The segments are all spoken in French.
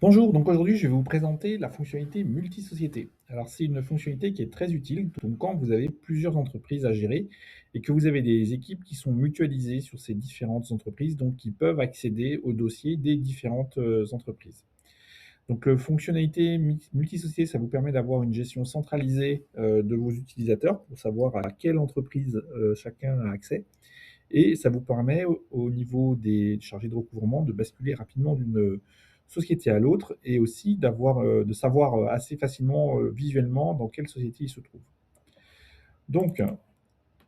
Bonjour, donc aujourd'hui je vais vous présenter la fonctionnalité multisociété. Alors c'est une fonctionnalité qui est très utile donc quand vous avez plusieurs entreprises à gérer et que vous avez des équipes qui sont mutualisées sur ces différentes entreprises, donc qui peuvent accéder aux dossiers des différentes entreprises. Donc fonctionnalité multisociété, ça vous permet d'avoir une gestion centralisée de vos utilisateurs pour savoir à quelle entreprise chacun a accès. Et ça vous permet au niveau des chargés de recouvrement de basculer rapidement d'une société à l'autre et aussi de savoir, assez facilement, visuellement dans quelle société il se trouve. Donc,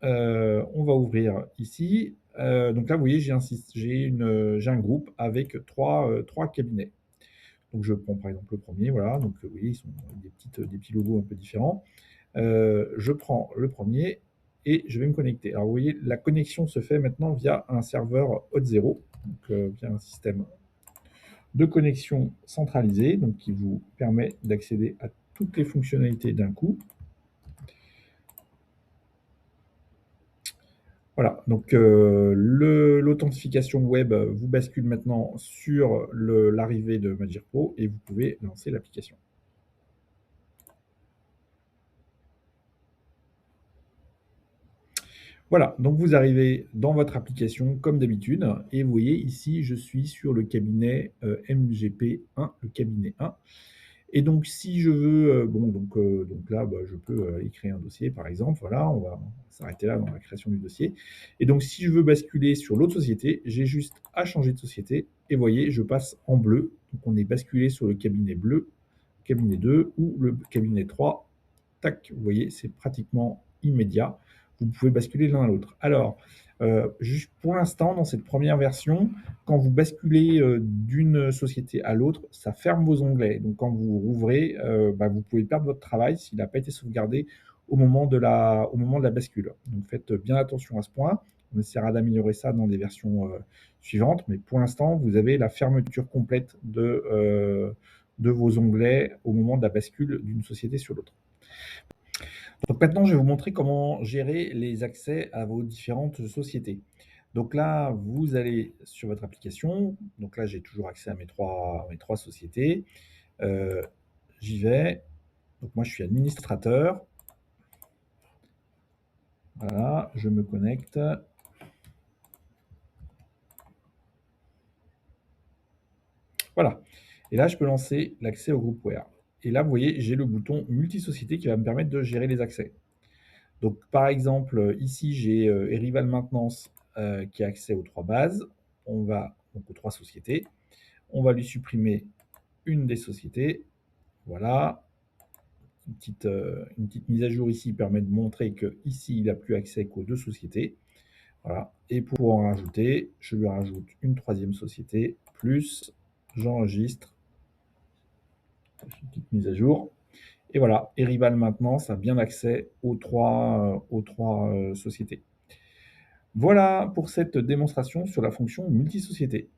on va ouvrir ici, donc là, vous voyez, j'ai un groupe avec 3 cabinets. Donc je prends par exemple le premier, voilà, donc vous voyez, ils sont avec des petits logos un peu différents. Je prends le premier et je vais me connecter. Alors vous voyez, la connexion se fait maintenant via un serveur Auth0, donc via un système de connexion centralisé, donc qui vous permet d'accéder à toutes les fonctionnalités d'un coup. Voilà, donc l'authentification web vous bascule maintenant sur l'arrivée de Magir Pro et vous pouvez lancer l'application. Voilà, donc vous arrivez dans votre application comme d'habitude et vous voyez ici, je suis sur le cabinet, MGP1, le cabinet 1 et donc si je veux, donc là, bah, je peux, créer un dossier par exemple, voilà, on va s'arrêter là dans la création du dossier et donc si je veux basculer sur l'autre société, j'ai juste à changer de société et vous voyez, je passe en bleu, donc on est basculé sur le cabinet bleu, cabinet 2 ou le cabinet 3. Tac, vous voyez, c'est pratiquement immédiat. Vous pouvez basculer l'un à l'autre. Alors, juste pour l'instant, dans cette première version, quand vous basculez d'une société à l'autre, ça ferme vos onglets. Donc, quand vous rouvrez, bah, vous pouvez perdre votre travail s'il n'a pas été sauvegardé au moment de la bascule. Donc, faites bien attention à ce point. On essaiera d'améliorer ça dans des versions suivantes, mais pour l'instant, vous avez la fermeture complète de vos onglets au moment de la bascule d'une société sur l'autre. Donc maintenant, je vais vous montrer comment gérer les accès à vos différentes sociétés. Donc là, vous allez sur votre application. Donc là, j'ai toujours accès à mes trois sociétés. Euh, J'y vais. Donc moi, je suis administrateur. Voilà, je me connecte. Voilà. Et là, je peux lancer l'accès au groupe Where. Et là, vous voyez, j'ai le bouton multisociété qui va me permettre de gérer les accès. Donc, par exemple, ici, j'ai Erival Maintenance qui a accès aux 3 bases. On va donc aux 3 sociétés. On va lui supprimer une des sociétés. Voilà. Une petite mise à jour ici permet de montrer qu'ici, il n'a plus accès qu'aux 2 sociétés. Voilà. Et pour en rajouter, je lui rajoute une 3e société, plus j'enregistre. Une petite mise à jour. Et voilà, Erival Maintenance a bien accès aux trois sociétés. Voilà pour cette démonstration sur la fonction multisociété.